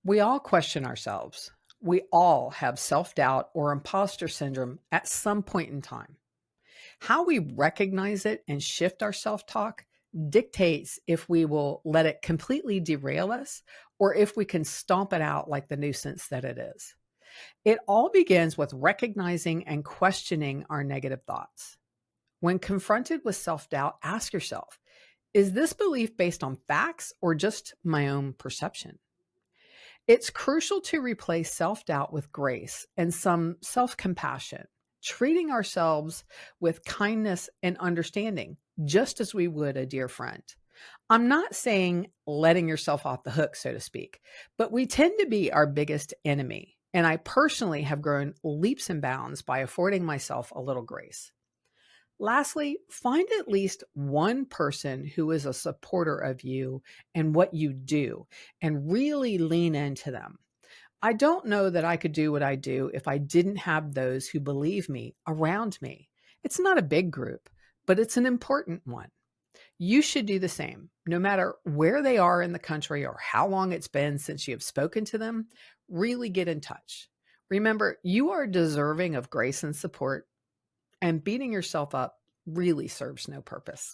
We all question ourselves. We all have self doubt or imposter syndrome at some point in time. How we recognize it and shift our self talk dictates if we will let it completely derail us or if we can stomp it out like the nuisance that it is. It all begins with recognizing and questioning our negative thoughts. When confronted with self doubt, ask yourself, is this belief based on facts or just my own perception? It's crucial to replace self doubt with grace and some self compassion, treating ourselves with kindness and understanding, just as we would a dear friend. I'm not saying letting yourself off the hook, so to speak, but we tend to be our biggest enemy. And I personally have grown leaps and bounds by affording myself a little grace. Lastly, find at least one person who is a supporter of you and what you do and really lean into them. I don't know that I could do what I do if I didn't have those who believe me around me. It's not a big group, but it's an important one. You should do the same, no matter where they are in the country or how long it's been since you have spoken to them. Really get in touch. Remember, you are deserving of grace and support, and beating yourself up really serves no purpose.